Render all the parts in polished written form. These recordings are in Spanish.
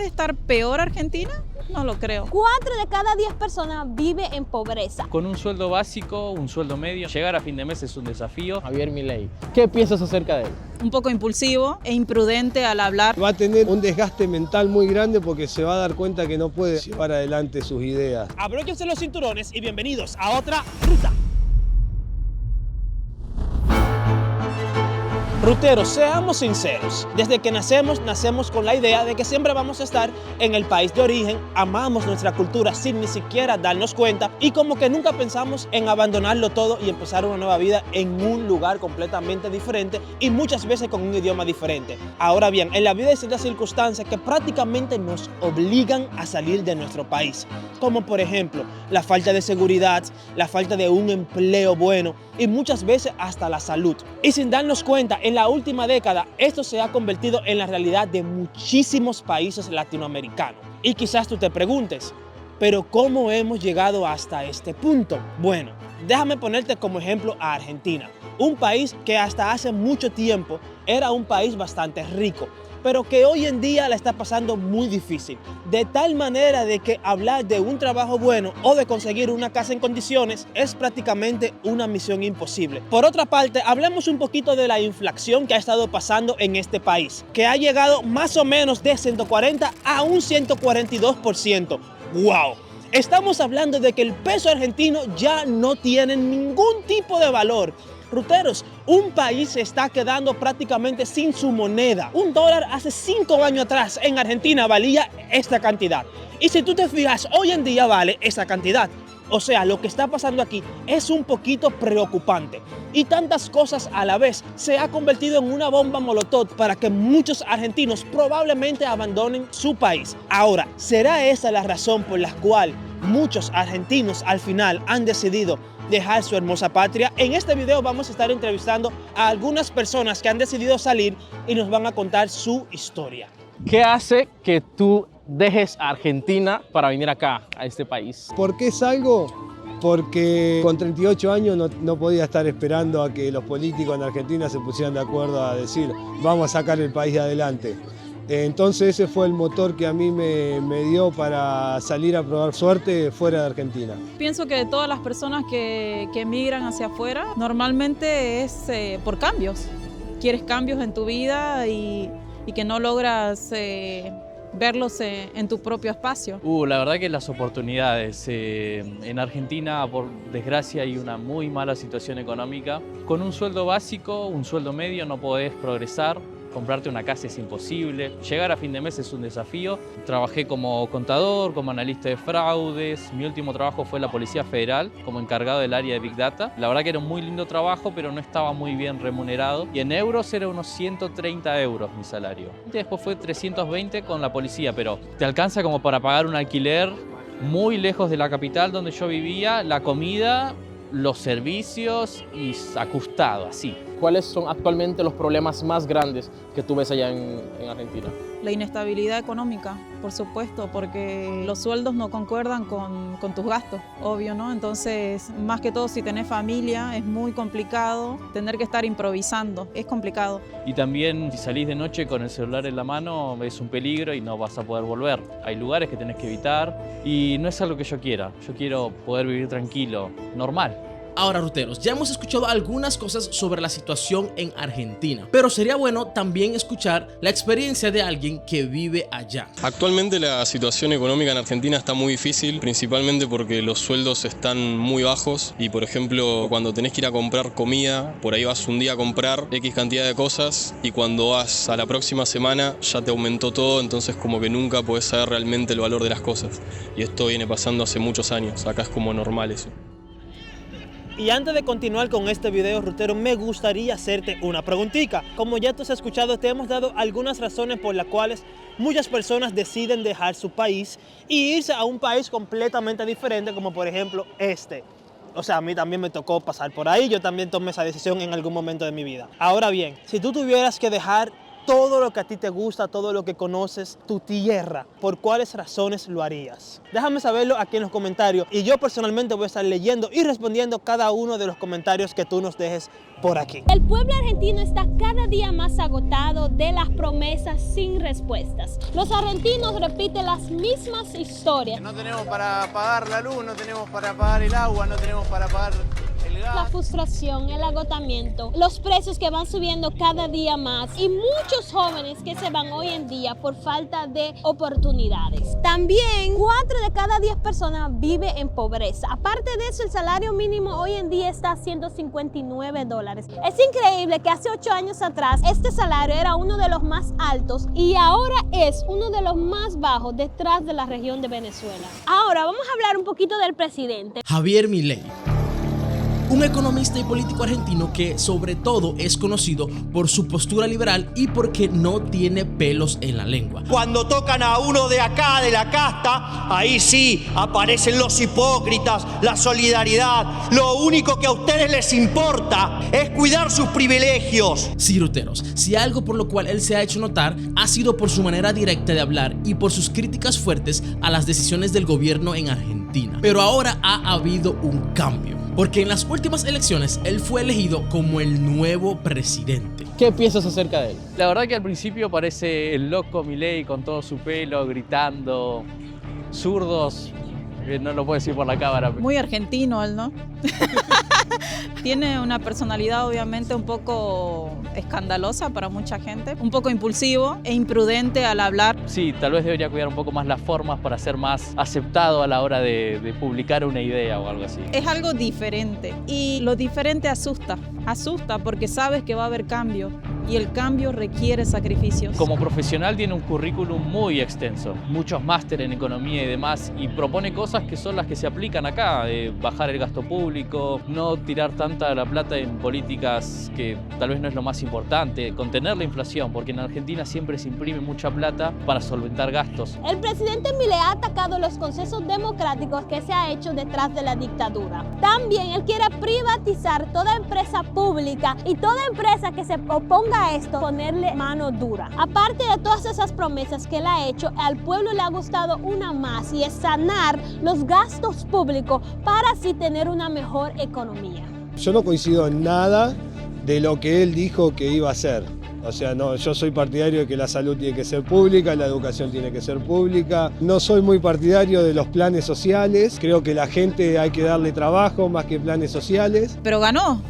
¿Puede estar peor Argentina? No lo creo. 4 de cada 10 personas vive en pobreza. Con un sueldo básico, un sueldo medio, llegar a fin de mes es un desafío. Javier Milei, ¿qué piensas acerca de él? Un poco impulsivo e imprudente al hablar. Va a tener un desgaste mental muy grande porque se va a dar cuenta que no puede llevar adelante sus ideas. Abróchense los cinturones y bienvenidos a otra ruta. Ruteros, seamos sinceros, desde que nacemos con la idea de que siempre vamos a estar en el país de origen, amamos nuestra cultura sin ni siquiera darnos cuenta y como que nunca pensamos en abandonarlo todo y empezar una nueva vida en un lugar completamente diferente y muchas veces con un idioma diferente. Ahora bien, en la vida hay ciertas circunstancias que prácticamente nos obligan a salir de nuestro país, como por ejemplo la falta de seguridad, la falta de un empleo bueno y muchas veces hasta la salud. Y sin darnos cuenta, en la última década esto se ha convertido en la realidad de muchísimos países latinoamericanos. Y quizás tú te preguntes, ¿pero cómo hemos llegado hasta este punto? Bueno, déjame ponerte como ejemplo a Argentina, un país que hasta hace mucho tiempo era un país bastante rico, pero que hoy en día la está pasando muy difícil, de tal manera de que hablar de un trabajo bueno o de conseguir una casa en condiciones es prácticamente una misión imposible. Por otra parte, hablemos un poquito de la inflación que ha estado pasando en este país, que ha llegado más o menos de 140 a un 142%. ¡Wow! Estamos hablando de que el peso argentino ya no tiene ningún tipo de valor. Ruteros, un país se está quedando prácticamente sin su moneda. Un dólar hace 5 años atrás en Argentina valía esta cantidad. Y si tú te fijas, hoy en día vale esa cantidad. O sea, lo que está pasando aquí es un poquito preocupante. Y tantas cosas a la vez se ha convertido en una bomba molotov para que muchos argentinos probablemente abandonen su país. Ahora, ¿será esa la razón por la cual muchos argentinos al final han decidido dejar su hermosa patria? En este video vamos a estar entrevistando a algunas personas que han decidido salir y nos van a contar su historia. ¿Qué hace que tú dejes a Argentina para venir acá, a este país? ¿Por qué salgo? Porque con 38 años no podía estar esperando a que los políticos en Argentina se pusieran de acuerdo a decir vamos a sacar el país adelante. Entonces ese fue el motor que a mí me dio para salir a probar suerte fuera de Argentina. Pienso que todas las personas que emigran hacia afuera normalmente es por cambios. Quieres cambios en tu vida y que no logras verlos en tu propio espacio. La verdad que las oportunidades. En Argentina, por desgracia, hay una muy mala situación económica. Con un sueldo básico, un sueldo medio, no podés progresar. Comprarte una casa es imposible, llegar a fin de mes es un desafío. Trabajé como contador, como analista de fraudes. Mi último trabajo fue en la Policía Federal, como encargado del área de Big Data. La verdad que era un muy lindo trabajo, pero no estaba muy bien remunerado. Y en euros era unos 130 euros mi salario. Después fue 320 con la policía, pero te alcanza como para pagar un alquiler muy lejos de la capital donde yo vivía, la comida, los servicios y ajustado, así. ¿Cuáles son actualmente los problemas más grandes que tú ves allá en Argentina? La inestabilidad económica, por supuesto, porque los sueldos no concuerdan con tus gastos, obvio, ¿no? Entonces, más que todo, si tenés familia, es muy complicado tener que estar improvisando, es complicado. Y también, si salís de noche con el celular en la mano, es un peligro y no vas a poder volver. Hay lugares que tenés que evitar y no es algo que yo quiera. Yo quiero poder vivir tranquilo, normal. Ahora, ruteros, ya hemos escuchado algunas cosas sobre la situación en Argentina, pero sería bueno también escuchar la experiencia de alguien que vive allá. Actualmente la situación económica en Argentina está muy difícil, principalmente porque los sueldos están muy bajos y, por ejemplo, cuando tenés que ir a comprar comida, por ahí vas un día a comprar X cantidad de cosas y cuando vas a la próxima semana ya te aumentó todo, entonces como que nunca podés saber realmente el valor de las cosas. Y esto viene pasando hace muchos años, acá es como normal eso. Y antes de continuar con este video, rutero, me gustaría hacerte una preguntita. Como ya tú has escuchado, te hemos dado algunas razones por las cuales muchas personas deciden dejar su país y irse a un país completamente diferente, como por ejemplo este. O sea, a mí también me tocó pasar por ahí, yo también tomé esa decisión en algún momento de mi vida. Ahora bien, si tú tuvieras que dejar todo lo que a ti te gusta, todo lo que conoces, tu tierra, ¿por cuáles razones lo harías? Déjame saberlo aquí en los comentarios y yo personalmente voy a estar leyendo y respondiendo cada uno de los comentarios que tú nos dejes por aquí. El pueblo argentino está cada día más agotado de las promesas sin respuestas. Los argentinos repiten las mismas historias. No tenemos para pagar la luz, no tenemos para pagar el agua, no tenemos para pagar el gas. La frustración, el agotamiento, los precios que van subiendo cada día más y muchos jóvenes que se van hoy en día por falta de oportunidades. También 4 de cada 10 personas vive en pobreza. Aparte de eso, el salario mínimo hoy en día está a $159. Es increíble que hace 8 años atrás este salario era uno de los más altos y ahora es uno de los más bajos detrás de la región de Venezuela. Ahora vamos a hablar un poquito del presidente. Javier Milei, un economista y político argentino que sobre todo es conocido por su postura liberal y porque no tiene pelos en la lengua. Cuando tocan a uno de acá, de la casta, ahí sí aparecen los hipócritas, la solidaridad. Lo único que a ustedes les importa es cuidar sus privilegios. Sí, ruteros, si algo por lo cual él se ha hecho notar ha sido por su manera directa de hablar y por sus críticas fuertes a las decisiones del gobierno en Argentina. Pero ahora ha habido un cambio, porque en las últimas elecciones él fue elegido como el nuevo presidente. ¿Qué piensas acerca de él? La verdad que al principio parece el loco Milei con todo su pelo, gritando, zurdos, no lo puedo decir por la cámara. Muy argentino él, ¿no? Tiene una personalidad obviamente un poco escandalosa para mucha gente, un poco impulsivo e imprudente al hablar. Sí, tal vez debería cuidar un poco más las formas para ser más aceptado a la hora de publicar una idea o algo así. Es algo diferente y lo diferente asusta porque sabes que va a haber cambio y el cambio requiere sacrificios. Como profesional tiene un currículum muy extenso, muchos másteres en economía y demás, y propone cosas que son las que se aplican acá, bajar el gasto público, no tirar tanta la plata en políticas que tal vez no es lo más importante, contener la inflación, porque en Argentina siempre se imprime mucha plata para solventar gastos. El presidente Milei ha atacado los consensos democráticos que se ha hecho detrás de la dictadura. También él quiere privatizar toda empresa pública y toda empresa que se oponga a esto, ponerle mano dura. Aparte de todas esas promesas que él ha hecho, al pueblo le ha gustado una más y es sanar los gastos públicos para así tener una mejor economía. Yo no coincido en nada de lo que él dijo que iba a hacer. O sea, no, yo soy partidario de que la salud tiene que ser pública, la educación tiene que ser pública. No soy muy partidario de los planes sociales. Creo que la gente hay que darle trabajo más que planes sociales. Pero ganó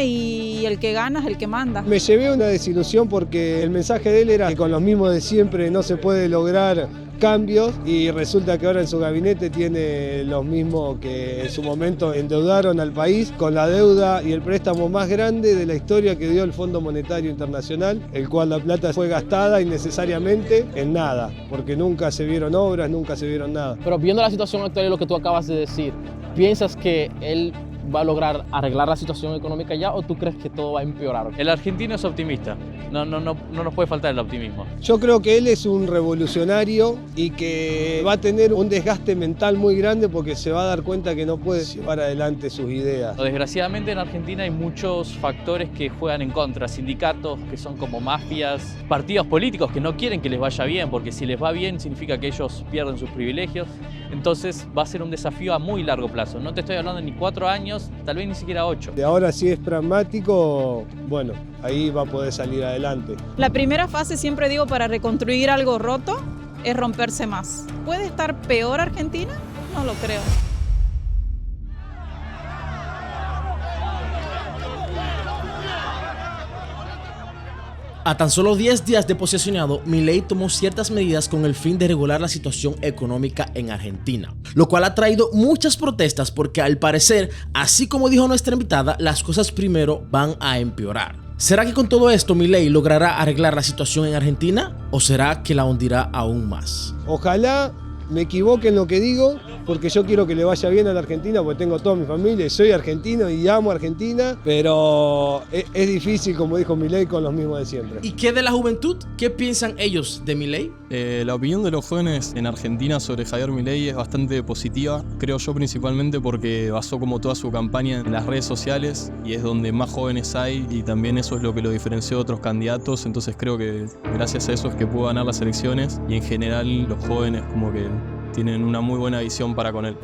y el que gana es el que manda. Me llevé una desilusión porque el mensaje de él era que con los mismos de siempre no se puede lograr cambios y resulta que ahora en su gabinete tiene los mismos que en su momento endeudaron al país con la deuda y el préstamo más grande de la historia que dio el Fondo Monetario Internacional, el cual la plata fue gastada innecesariamente en nada, porque nunca se vieron obras, nunca se vieron nada. Pero viendo la situación actual y lo que tú acabas de decir, ¿piensas que él va a lograr arreglar la situación económica ya o tú crees que todo va a empeorar? El argentino es optimista, no nos puede faltar el optimismo. Yo creo que él es un revolucionario y que va a tener un desgaste mental muy grande porque se va a dar cuenta que no puede llevar adelante sus ideas. Desgraciadamente en Argentina hay muchos factores que juegan en contra, sindicatos que son como mafias, partidos políticos que no quieren que les vaya bien, porque si les va bien significa que ellos pierden sus privilegios, entonces va a ser un desafío a muy largo plazo. No te estoy hablando ni 4 años, tal vez ni siquiera 8. De ahora si es pragmático, bueno, ahí va a poder salir adelante. La primera fase, siempre digo, para reconstruir algo roto es romperse más. ¿Puede estar peor Argentina? No lo creo. A tan solo 10 días de posesionado, Milei tomó ciertas medidas con el fin de regular la situación económica en Argentina, lo cual ha traído muchas protestas porque al parecer, así como dijo nuestra invitada, las cosas primero van a empeorar. ¿Será que con todo esto Milei logrará arreglar la situación en Argentina o será que la hundirá aún más? Ojalá me equivoque en lo que digo, porque yo quiero que le vaya bien a la Argentina, porque tengo toda mi familia, soy argentino y amo Argentina, pero es difícil, como dijo Milei, con los mismos de siempre. ¿Y qué de la juventud? ¿Qué piensan ellos de Milei? La opinión de los jóvenes en Argentina sobre Javier Milei es bastante positiva, creo yo, principalmente porque basó como toda su campaña en las redes sociales y es donde más jóvenes hay, y también eso es lo que lo diferenció de otros candidatos. Entonces creo que gracias a eso es que pudo ganar las elecciones, y en general los jóvenes como que tienen una muy buena visión para con él.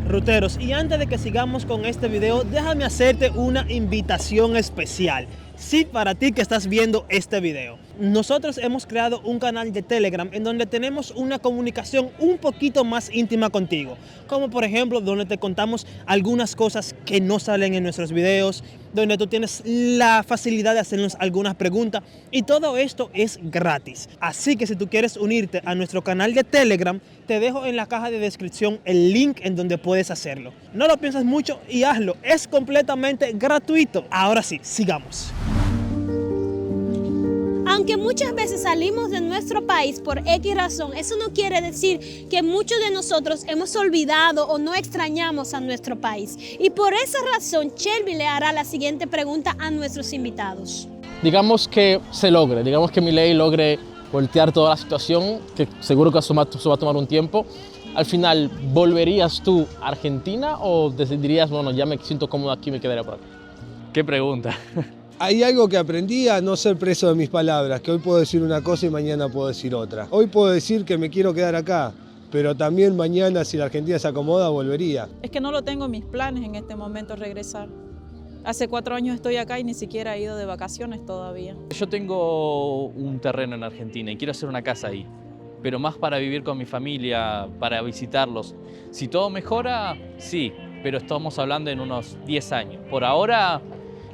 Ruteros, y antes de que sigamos con este video, déjame hacerte una invitación especial. Sí, para ti que estás viendo este video. Nosotros hemos creado un canal de Telegram en donde tenemos una comunicación un poquito más íntima contigo. Como por ejemplo, donde te contamos algunas cosas que no salen en nuestros videos, donde tú tienes la facilidad de hacernos algunas preguntas, y todo esto es gratis. Así que si tú quieres unirte a nuestro canal de Telegram, te dejo en la caja de descripción el link en donde puedes hacerlo. No lo piensas mucho y hazlo, es completamente gratuito. Ahora sí, sigamos. Aunque muchas veces salimos de nuestro país por X razón, eso no quiere decir que muchos de nosotros hemos olvidado o no extrañamos a nuestro país. Y por esa razón, Shelby le hará la siguiente pregunta a nuestros invitados. Digamos que se logre, digamos que Milei logre voltear toda la situación, que seguro que eso va a tomar un tiempo. Al final, ¿volverías tú a Argentina o decidirías, bueno, ya me siento cómodo aquí, me quedaría por aquí? ¿Qué pregunta? Hay algo que aprendí a no ser preso de mis palabras, que hoy puedo decir una cosa y mañana puedo decir otra. Hoy puedo decir que me quiero quedar acá, pero también mañana, si la Argentina se acomoda, volvería. Es que no lo tengo en mis planes en este momento regresar. Hace 4 años estoy acá y ni siquiera he ido de vacaciones todavía. Yo tengo un terreno en Argentina y quiero hacer una casa ahí, pero más para vivir con mi familia, para visitarlos. Si todo mejora, sí, pero estamos hablando en unos 10 años. Por ahora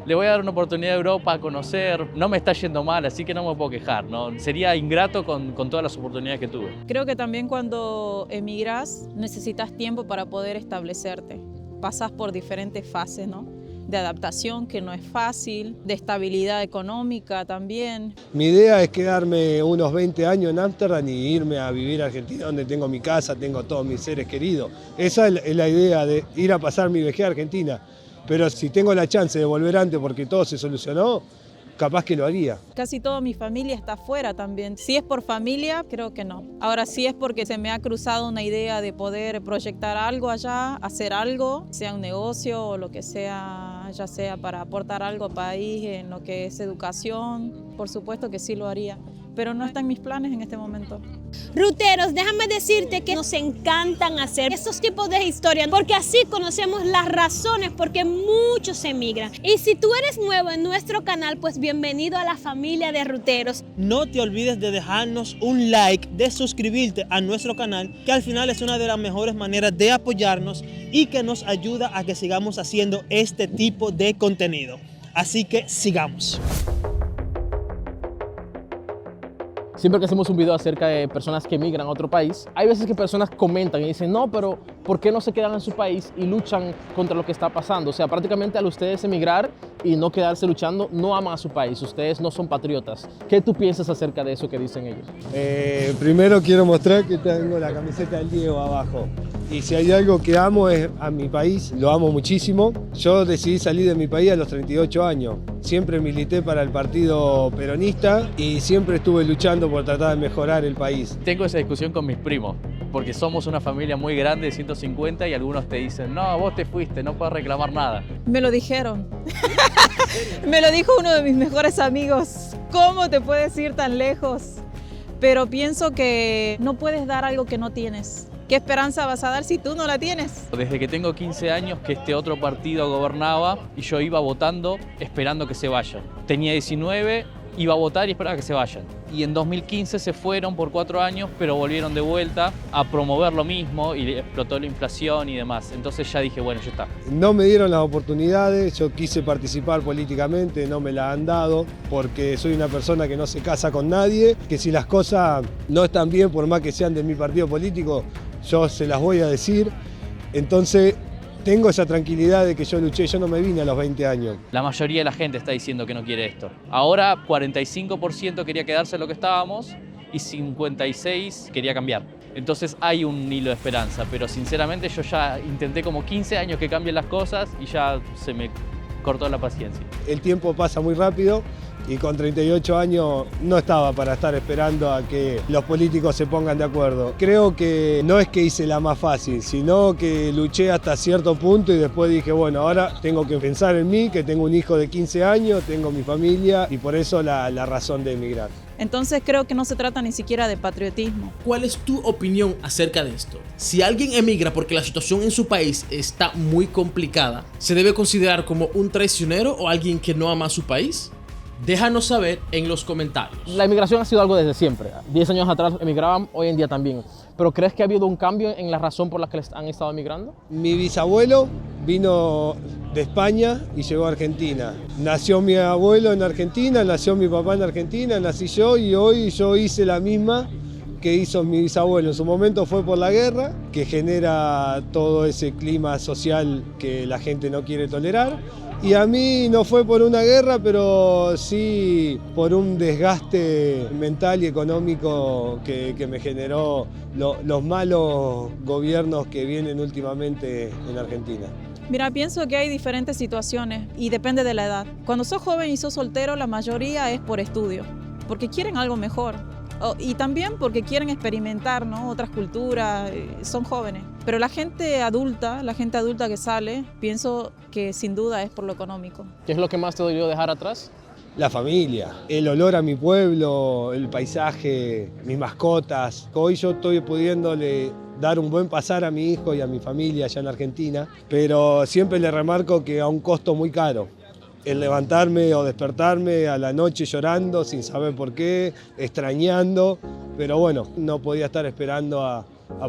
le voy a dar una oportunidad a Europa a conocer. No me está yendo mal, así que no me puedo quejar, ¿no? Sería ingrato con todas las oportunidades que tuve. Creo que también cuando emigras necesitas tiempo para poder establecerte. Pasas por diferentes fases, ¿no? De adaptación, que no es fácil, de estabilidad económica también. Mi idea es quedarme unos 20 años en Ámsterdam y irme a vivir a Argentina, donde tengo mi casa, tengo todos mis seres queridos. Esa es la idea, de ir a pasar mi vejez a Argentina. Pero si tengo la chance de volver antes porque todo se solucionó, capaz que lo haría. Casi toda mi familia está afuera también. Si es por familia, creo que no. Ahora sí es porque se me ha cruzado una idea de poder proyectar algo allá, hacer algo, sea un negocio o lo que sea, ya sea para aportar algo al país en lo que es educación. Por supuesto que sí lo haría, pero no está en mis planes en este momento. Ruteros, déjame decirte que nos encantan hacer estos tipos de historias porque así conocemos las razones por qué muchos emigran. Y si tú eres nuevo en nuestro canal, pues bienvenido a la familia de Ruteros. No te olvides de dejarnos un like, de suscribirte a nuestro canal, que al final es una de las mejores maneras de apoyarnos y que nos ayuda a que sigamos haciendo este tipo de contenido. Así que sigamos. Siempre que hacemos un video acerca de personas que emigran a otro país, hay veces que personas comentan y dicen, no, pero ¿por qué no se quedan en su país y luchan contra lo que está pasando? O sea, prácticamente al ustedes emigrar y no quedarse luchando, no aman a su país, ustedes no son patriotas. ¿Qué tú piensas acerca de eso que dicen ellos? Primero quiero mostrar que tengo la camiseta del Diego abajo. Y si hay algo que amo es a mi país, lo amo muchísimo. Yo decidí salir de mi país a los 38 años. Siempre milité para el partido peronista y siempre estuve luchando por tratar de mejorar el país. Tengo esa discusión con mis primos, porque somos una familia muy grande de 150 y algunos te dicen, no, vos te fuiste, no puedes reclamar nada. Me lo dijeron. Me lo dijo uno de mis mejores amigos. ¿Cómo te puedes ir tan lejos? Pero pienso que no puedes dar algo que no tienes. ¿Qué esperanza vas a dar si tú no la tienes? Desde que tengo 15 años que este otro partido gobernaba y yo iba votando esperando que se vayan. Tenía 19, iba a votar y esperaba que se vayan. Y en 2015 se fueron por 4 años, pero volvieron de vuelta a promover lo mismo y explotó la inflación y demás. Entonces ya dije, bueno, ya está. No me dieron las oportunidades, yo quise participar políticamente, no me la han dado, porque soy una persona que no se casa con nadie, que si las cosas no están bien, por más que sean de mi partido político, yo se las voy a decir. Entonces tengo esa tranquilidad de que yo luché, yo no me vine a los 20 años. La mayoría de la gente está diciendo que no quiere esto. Ahora 45% quería quedarse en lo que estábamos y 56% quería cambiar. Entonces hay un hilo de esperanza, pero sinceramente yo ya intenté como 15 años que cambien las cosas y ya se me cortó la paciencia. El tiempo pasa muy rápido y con 38 años no estaba para estar esperando a que los políticos se pongan de acuerdo. Creo que no es que hice la más fácil, sino que luché hasta cierto punto y después dije, bueno, ahora tengo que pensar en mí, que tengo un hijo de 15 años, tengo mi familia y por eso la razón de emigrar. Entonces creo que no se trata ni siquiera de patriotismo. ¿Cuál es tu opinión acerca de esto? Si alguien emigra porque la situación en su país está muy complicada, ¿se debe considerar como un traicionero o alguien que no ama a su país? Déjanos saber en los comentarios. La emigración ha sido algo desde siempre. 10 años atrás emigraban, hoy en día también. ¿Pero crees que ha habido un cambio en la razón por la que han estado emigrando? Mi bisabuelo vino de España y llegó a Argentina. Nació mi abuelo en Argentina, nació mi papá en Argentina, nací yo y hoy yo hice la misma que hizo mi bisabuelo. En su momento fue por la guerra, que genera todo ese clima social que la gente no quiere tolerar. Y a mí no fue por una guerra, pero sí por un desgaste mental y económico que me generó los malos gobiernos que vienen últimamente en Argentina. Mira, pienso que hay diferentes situaciones y depende de la edad. Cuando sos joven y sos soltero, la mayoría es por estudio, porque quieren algo mejor. Y también porque quieren experimentar, ¿no? Otras culturas, son jóvenes. Pero la gente adulta que sale, pienso que sin duda es por lo económico. ¿Qué es lo que más te dolió dejar atrás? La familia, el olor a mi pueblo, el paisaje, mis mascotas. Hoy yo estoy pudiéndole dar un buen pasar a mi hijo y a mi familia allá en Argentina, pero siempre le remarco que a un costo muy caro. El levantarme o despertarme a la noche llorando sin saber por qué, extrañando, pero bueno, no podía estar esperando a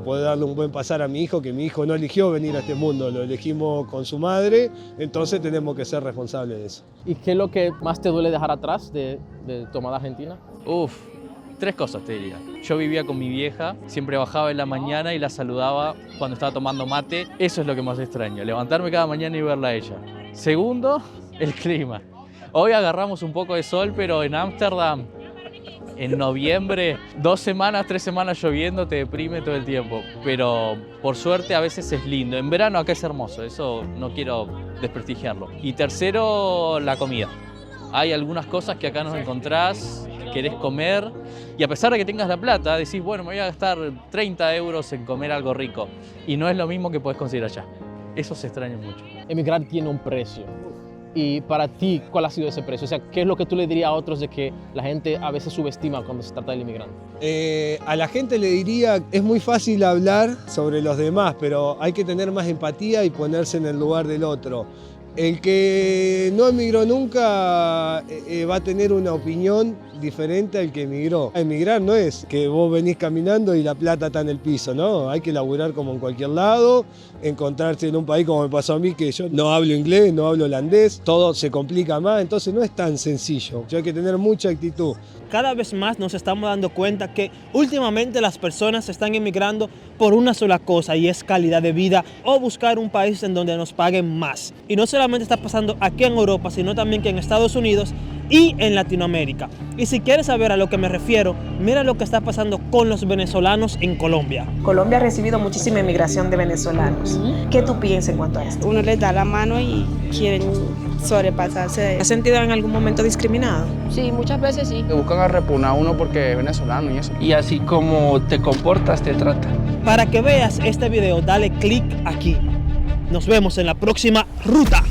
poder darle un buen pasar a mi hijo, que mi hijo no eligió venir a este mundo, lo elegimos con su madre, entonces tenemos que ser responsables de eso. ¿Y qué es lo que más te duele dejar atrás de tu amada Argentina? Tres cosas te diría. Yo vivía con mi vieja, siempre bajaba en la mañana y la saludaba cuando estaba tomando mate. Eso es lo que más extraño, levantarme cada mañana y verla a ella. Segundo, el clima. Hoy agarramos un poco de sol, pero en Ámsterdam, en noviembre, 2 semanas, 3 semanas lloviendo, te deprime todo el tiempo. Pero por suerte a veces es lindo. En verano acá es hermoso, eso no quiero desprestigiarlo. Y tercero, la comida. Hay algunas cosas que acá no encontrás, que querés comer, y a pesar de que tengas la plata, decís, bueno, me voy a gastar 30 euros en comer algo rico. Y no es lo mismo que podés conseguir allá. Eso se extraña mucho. Emigrar tiene un precio. Y para ti, ¿cuál ha sido ese precio? O sea, ¿qué es lo que tú le dirías a otros de que la gente a veces subestima cuando se trata del inmigrante? A la gente le diría, es muy fácil hablar sobre los demás, pero hay que tener más empatía y ponerse en el lugar del otro. El que no emigró nunca va a tener una opinión diferente al que emigró. Emigrar no es que vos venís caminando y la plata está en el piso, ¿no? Hay que laburar como en cualquier lado, encontrarse en un país como me pasó a mí, que yo no hablo inglés, no hablo holandés, todo se complica más, entonces no es tan sencillo. Hay que tener mucha actitud. Cada vez más nos estamos dando cuenta que últimamente las personas están emigrando por una sola cosa, y es calidad de vida o buscar un país en donde nos paguen más. Y no solamente está pasando aquí en Europa, sino también que en Estados Unidos y en Latinoamérica. Y si quieres saber a lo que me refiero, mira lo que está pasando con los venezolanos en Colombia. Colombia ha recibido muchísima inmigración de venezolanos. ¿Qué tú piensas en cuanto a esto? Uno les da la mano y quieren sobrepasarse. ¿Has sentido en algún momento discriminado? Sí, muchas veces sí. Te buscan a repugnar a uno porque es venezolano y eso. Y así como te comportas, te tratan. Para que veas este video, dale click aquí. Nos vemos en la próxima ruta.